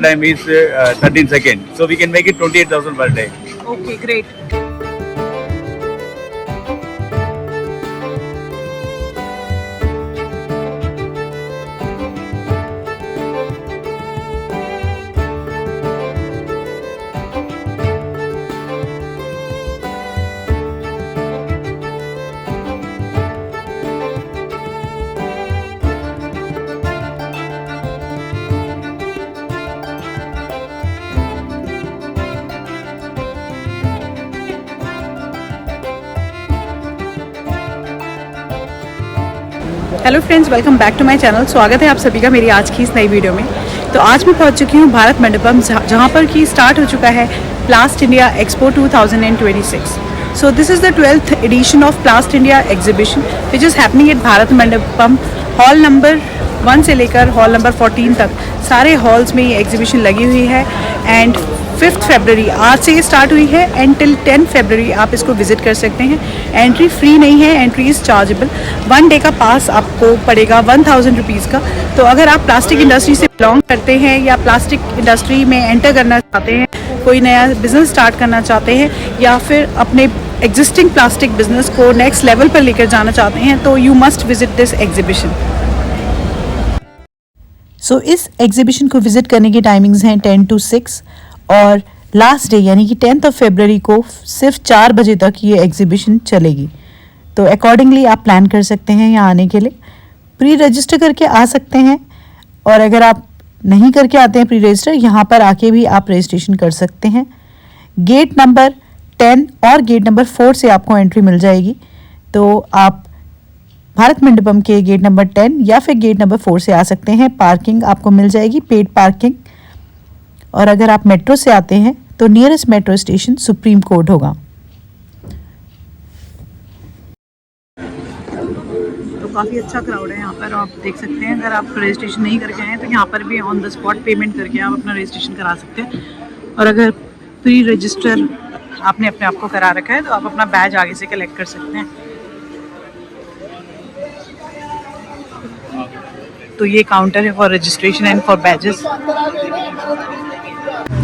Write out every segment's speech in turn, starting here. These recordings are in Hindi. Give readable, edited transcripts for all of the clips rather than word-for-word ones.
Time is 13 seconds, so we can make it 28,000 per day. Okay, great. Hello friends, welcome back to my channel. स्वागत है आप सभी का मेरी आज की इस नई वीडियो में। तो आज मैं पहुंच चुकी हूं भारत मंडपम, जहां पर कि स्टार्ट हो चुका है Plast India expo 2026। So this is the 12th edition of Plast India exhibition which is happening at Bharat Mandapam. Hall number 1 से लेकर हॉल नंबर 14 तक सारे हॉल्स में ये एग्जीबिशन लगी हुई है। एंड 5 फरवरी आज से ये स्टार्ट हुई है एंड टिल 10 फरवरी आप इसको विजिट कर सकते हैं। एंट्री फ्री नहीं है, एंट्री इज़ चार्जेबल। 1 डे का पास आपको पड़ेगा 1000 रुपीज़ का। तो अगर आप प्लास्टिक इंडस्ट्री से बिलोंग करते हैं या प्लास्टिक इंडस्ट्री में एंटर करना चाहते हैं, कोई नया बिजनेस स्टार्ट करना चाहते हैं या फिर अपने एग्जिस्टिंग प्लास्टिक बिजनेस को नेक्स्ट लेवल पर लेकर जाना चाहते हैं, तो you must visit this exhibition. So इस एग्जीबिशन को विजिट करने की टाइमिंग्स हैं 10 to 6 और लास्ट डे यानी कि 10th of February को सिर्फ 4 बजे तक ये एग्जीबिशन चलेगी। तो अकॉर्डिंगली आप प्लान कर सकते हैं यहाँ आने के लिए। प्री रजिस्टर करके आ सकते हैं और अगर आप नहीं करके आते हैं प्री रजिस्टर, यहाँ पर आके भी आप रजिस्ट्रेशन कर सकते हैं। गेट नंबर 10 और गेट नंबर 4 से आपको एंट्री मिल जाएगी। तो आप भारत मंडपम के गेट नंबर 10 या फिर गेट नंबर 4 से आ सकते हैं। पार्किंग आपको मिल जाएगी, पेड पार्किंग। और अगर आप मेट्रो से आते हैं तो nearest metro station supreme court होगा। तो काफ़ी अच्छा क्राउड है यहाँ पर, आप देख सकते हैं। अगर आप रजिस्ट्रेशन नहीं करके आए तो यहाँ पर भी ऑन द स्पॉट पेमेंट करके आप अपना रजिस्ट्रेशन करा सकते हैं। और अगर प्री रजिस्टर आपने अपने आप को करा रखा है तो आप अपना बैज आगे से कलेक्ट कर सकते हैं। तो ये काउंटर है for registration and for badges.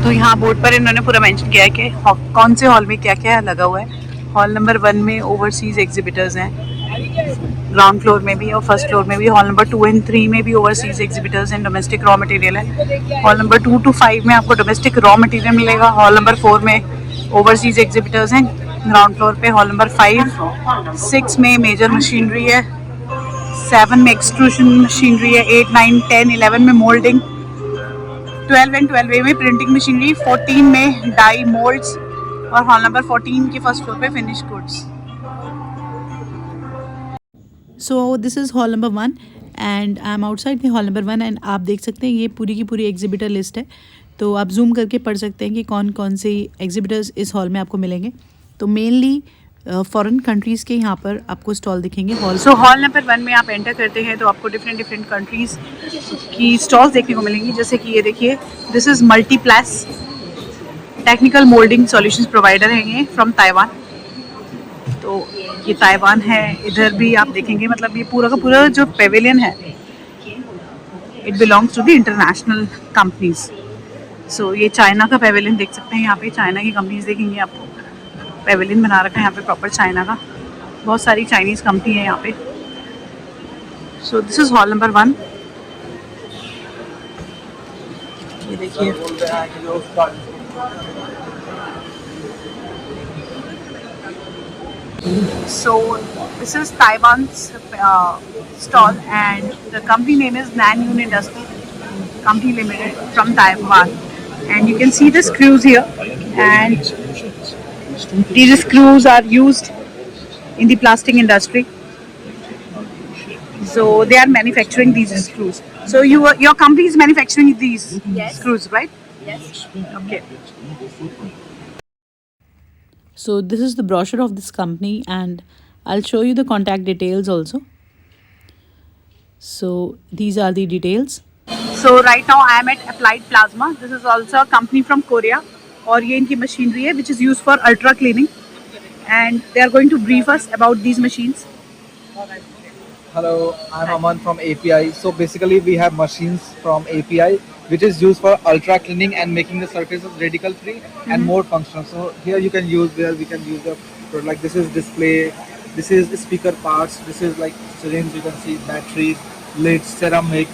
तो यहाँ बोर्ड पर इन्होंने पूरा मेंशन किया है कि कौन से हॉल में क्या क्या लगा हुआ है। हॉल नंबर 1 में ओवरसीज एग्जिबिटर्स हैं, ग्राउंड फ्लोर में भी और फर्स्ट फ्लोर में भी। हॉल नंबर 2 and 3 में भी ओवरसीज एग्जिबिटर्स हैं, डोमेस्टिक रॉ मटेरियल है। हॉल नंबर 2 to 5 में आपको डोमेस्टिक रॉ मटेरियल मिलेगा। हॉल नंबर 4 में ओवरसीज एग्जिबिटर्स हैं ग्राउंड फ्लोर पे। हॉल नंबर 5, 6 में मेजर मशीनरी है, 7 में एक्सट्रूशन मशीनरी है, 8, 9, 10, 11 में मोल्डिंग, 12 and 12A में प्रिंटिंग मशीनरी, 14 में डाई मोल्ड्स और हॉल नंबर 14 के फर्स्ट फ्लोर पे finish goods. So this is hall number 1 and I am outside the hall number 1 and आप देख सकते हैं ये पूरी की पूरी एग्जिबिटर लिस्ट है। तो आप जूम करके पढ़ सकते हैं कि कौन कौन से एग्जिबिटर्स इस हॉल में आपको मिलेंगे। तो मेनली फॉरेन कंट्रीज़ के यहाँ पर आपको स्टॉल दिखेंगे हॉल। सो हॉल नंबर 1 में आप एंटर करते हैं तो आपको डिफरेंट कंट्रीज़ की स्टॉल्स देखने को मिलेंगी। जैसे कि ये देखिए, this is multiple technical moulding solutions provider हैं ये फ्रॉम ताइवान। तो ये ताइवान है। इधर भी आप देखेंगे, मतलब ये पूरा का पूरा जो पेविलियन है it belongs to the international companies. सो ये चाइना का पेविलियन देख सकते हैं। यहाँ पे चाइना की कंपनीज देखेंगे, आपको पेविलियन बना रखा है यहाँ पे प्रॉपर चाइना का। बहुत सारी चाइनीज़ कंपनी है यहाँ पे। सो दिस इज़ हॉल नंबर 1। ये देखिए, so this is Taiwan's stall and the company name is Nanyun Industry Company Limited from Taiwan, and you can see the screws here, and these screws are used in the plastic industry. So they are manufacturing these screws. So your company is manufacturing these screws, right? Yes. Okay. So this is the brochure of this company and I'll show you the contact details also. So these are the details. So right now I am at Applied Plasma. This is also a company from Korea और ये इनकी मशीनरी है which is used for ultra cleaning, and they are going to brief us about these machines. Hello, I'm Aman from API. So basically we have machines from API which is used for ultra cleaning and making the surfaces radical free and more functional. So here you can use where we can use the product, like this is display, this is speaker parts, this is like syringe, you can see batteries, lids, ceramic,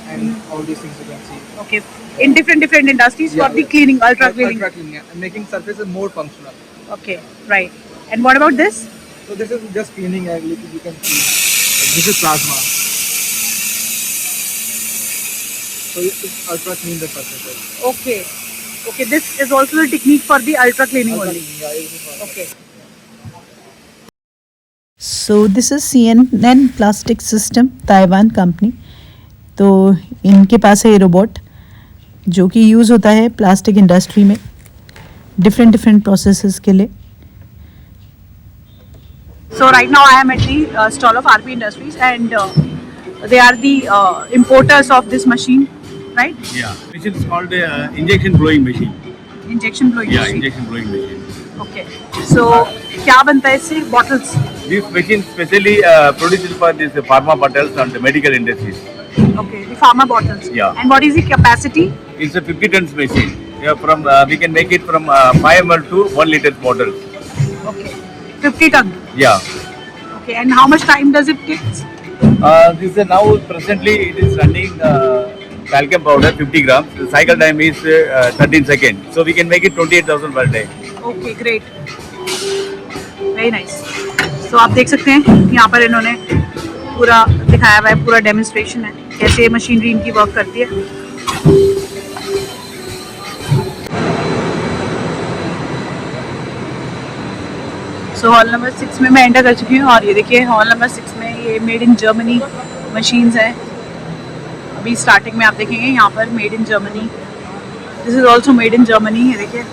and all these things you can see. Okay. In different industries Yeah, for the yeah. cleaning, ultra cleaning. Ultra cleaning and making surfaces more functional. Okay, right. And what about this? So this is just cleaning, you can see. This is plasma. So it's ultra clean the surfaces. Okay. Okay, this is also the technique for the ultra cleaning Ultra only. cleaning, yeah, it is for- Okay. So this is CNN plastic system, Taiwan company. तो इनके पास है ये रोबोट जो कि यूज़ होता है प्लास्टिक इंडस्ट्री में डिफरेंट प्रोसेसेस के लिए। So right now I am at the stall of RP Industries, and they are the importers of this machine, right? Yeah. Machine is called injection blowing machine. Injection blowing Yeah, machine. injection blowing machine. Okay. So क्या बनता है इससे? Bottles. This machine specially produced for this pharma bottles and the medical industries. Okay. The pharma bottles. Yeah. And what is the capacity? It's a 50 tons machine. Yeah, from we can make it from 5 ml to 1 liter bottles. Okay. 50 ton. Yeah. Okay. And how much time does it take? This is now presently it is running talcum powder 50 grams. The cycle time is 13 seconds. So we can make it 28,000 per day. Okay, great. Very nice. So आप देख सकते हैं यहाँ पर इन्होंने पूरा दिखाया हुआ है, पूरा डेमोन्स्ट्रेशन है कैसे मशीनरी इनकी वर्क करती है। सो हॉल नंबर 6 में मैं एंटर कर चुकी हूँ और ये देखिए हॉल नंबर 6 में ये मेड इन जर्मनी मशीन्स हैं। अभी स्टार्टिंग में आप देखेंगे यहाँ पर made in Germany, this is also made in Germany. ये देखिए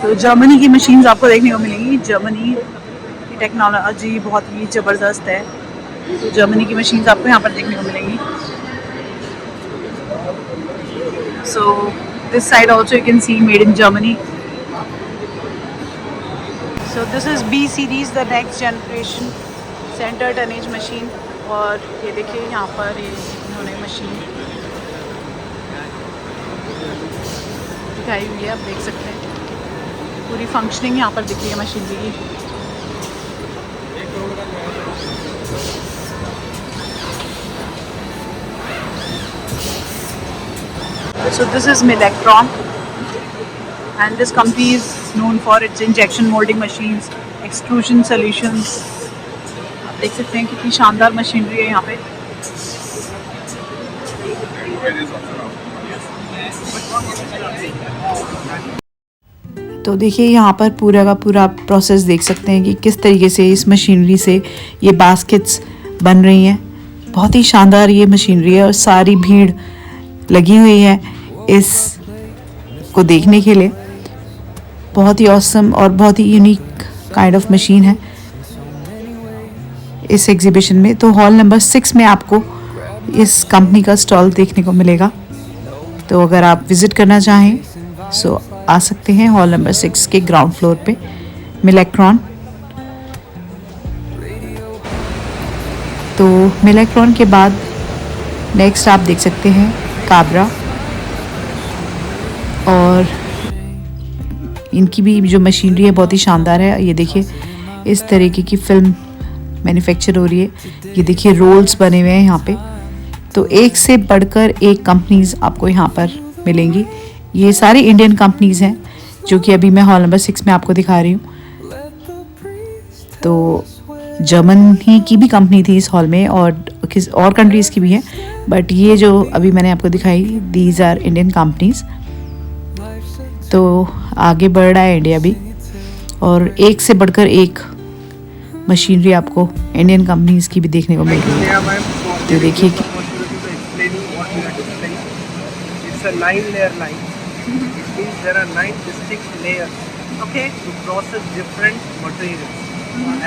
तो जर्मनी की मशीन्स आपको देखने को मिलेंगी। जर्मनी की टेक्नोलॉजी बहुत ही ज़बरदस्त है, तो जर्मनी की मशीन्स आपको यहाँ पर देखने को मिलेंगी। So this side also you can see made in Germany. So this is B series, the next generation centre tonnage machine. और ये देखिए यहाँ पर ये इन्होंने मशीन दिखाई हुई है, आप देख सकते हैं पूरी फंक्शनिंग यहाँ पर दिख रही है मशीनरी की। So this is Millectron, and this company is known for its injection molding machines, extrusion solutions। आप देख सकते हैं कितनी शानदार मशीनरी है यहाँ पे। तो देखिए यहाँ पर पूरा का पूरा प्रोसेस देख सकते हैं कि किस तरीके से इस मशीनरी से ये बास्केट्स बन रही हैं। बहुत ही शानदार ये मशीनरी है और सारी भीड़ लगी हुई है इस को देखने के लिए। बहुत ही ऑसम और बहुत ही यूनिक काइंड ऑफ मशीन है इस एग्जीबिशन में। तो हॉल नंबर 6 में आपको इस कंपनी का स्टॉल देखने को मिलेगा। तो अगर आप विज़िट करना चाहें सो आ सकते हैं हॉल नंबर 6 के ग्राउंड फ्लोर पे मिलेक्ट्रॉन। तो मिलेक्ट्रॉन के बाद नेक्स्ट आप देख सकते हैं काबरा, और इनकी भी जो मशीनरी है बहुत ही शानदार है। ये देखिए इस तरीके की फिल्म मैन्युफैक्चर हो रही है। ये देखिए रोल्स बने हुए हैं यहाँ पे। तो एक से बढ़कर एक कंपनीज आपको यहाँ पर मिलेंगी। ये सारी इंडियन कंपनीज हैं जो कि अभी मैं हॉल नंबर 6 में आपको दिखा रही हूँ। तो जर्मनी की भी कंपनी थी इस हॉल में और किस और कंट्रीज़ की भी हैं, बट ये जो अभी मैंने आपको दिखाई दीज आर इंडियन कंपनीज। तो आगे बढ़ रहा है इंडिया भी और एक से बढ़कर एक मशीनरी आपको इंडियन कंपनीज की भी देखने को मिल रही है। तो देखिए कि It's a 9-layer line. It means there are 9 distinct layers Okay. to process different materials.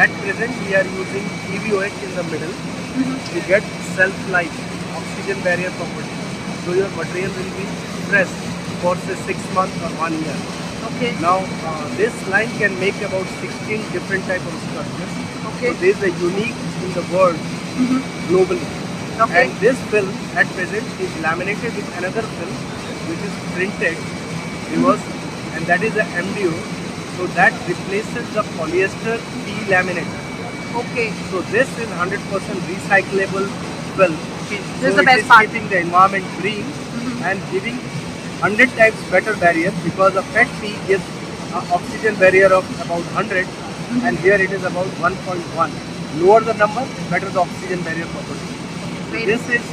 At present, we are using EVOH in the middle to get self-life, oxygen barrier property. So your material will be pressed for say 6 months or 1 year. Okay. Now, this line can make about 16 different type of structures. Okay. So this is a unique in the world globally. Okay. And this film at present is laminated with another film which is printed reverse, and that is the MDO. So that replaces the polyester P laminate. Okay. So this is 100% recyclable film. This is the best part. Keeping the environment green and giving 100 times better barrier, because a PET P gives an oxygen barrier of about 100 and here it is about 1.1. Lower the number, better the oxygen barrier property. So Very this is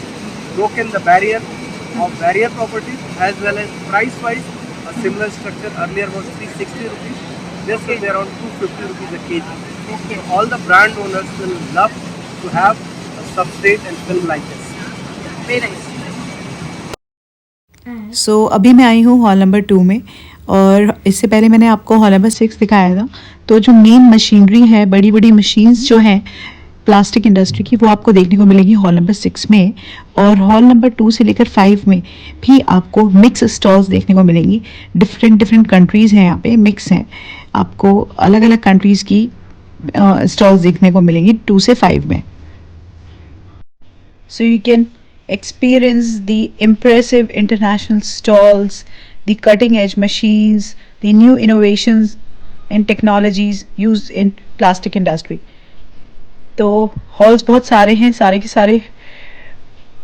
broken the barrier of barrier properties, as well as price wise. A similar structure earlier was 360 rupees. This will be around 250 rupees a kg. Okay. So all the brand owners will love to have a substrate and film like this. Very nice. सो अभी मैं आई हूँ हॉल नंबर 2 में, और इससे पहले मैंने आपको हॉल नंबर 6 दिखाया था। तो जो मेन मशीनरी है, बड़ी बड़ी मशीन्स जो हैं प्लास्टिक इंडस्ट्री की, वो आपको देखने को मिलेगी हॉल नंबर 6 में। और हॉल नंबर 2 से लेकर 5 में भी आपको मिक्स स्टॉल्स देखने को मिलेंगी। डिफरेंट कंट्रीज़ हैं यहाँ पे, मिक्स हैं, आपको अलग अलग कंट्रीज़ की स्टॉल्स देखने को मिलेंगी 2 से 5 में। So you can experience the impressive international stalls, the cutting edge machines, the new innovations and technologies used in plastic industry. तो हॉल्स बहुत सारे हैं, सारे के सारे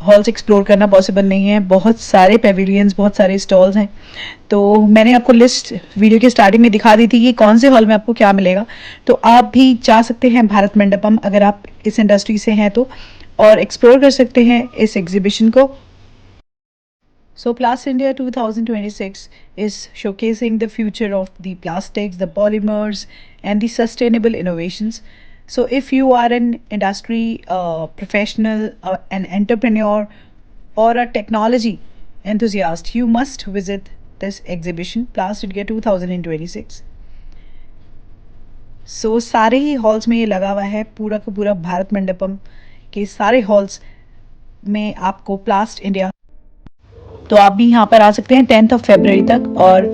हॉल्स एक्सप्लोर करना पॉसिबल नहीं है। बहुत सारे पेविलियंस, बहुत सारे स्टॉल्स हैं। तो मैंने आपको लिस्ट वीडियो के स्टार्टिंग में दिखा दी थी कि कौन से हॉल में आपको क्या मिलेगा। तो आप भी जा सकते हैं भारत मंडपम, अगर आप इस इंडस्ट्री से हैं तो, और एक्सप्लोर कर सकते हैं इस एग्जीबिशन को। So Plast India 2026 is showcasing the future of the plastics, the polymers and the sustainable innovations. So if you are an industry professional, an entrepreneur or a technology enthusiast, you must visit this exhibition, Plast India 2026. So सारे ही हॉल्स में ये लगा हुआ है, पूरा का पूरा भारत मंडपम के सारे हॉल्स में आपको प्लास्ट इंडिया। तो आप भी यहाँ पर आ सकते हैं 10 फरवरी तक और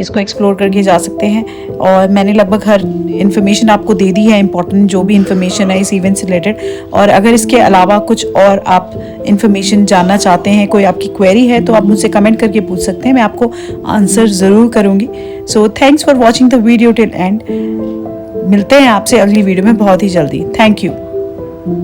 इसको एक्सप्लोर करके जा सकते हैं। और मैंने लगभग हर इन्फॉर्मेशन आपको दे दी है, इंपॉर्टेंट जो भी इन्फॉर्मेशन है इस इवेंट से रिलेटेड। और अगर इसके अलावा कुछ और आप इन्फॉर्मेशन जानना चाहते हैं, कोई आपकी क्वेरी है, तो आप मुझसे कमेंट करके पूछ सकते हैं, मैं आपको आंसर ज़रूर करूँगी। So thanks for watching the video till and. मिलते हैं आपसे अगली वीडियो में बहुत ही जल्दी। Thank you.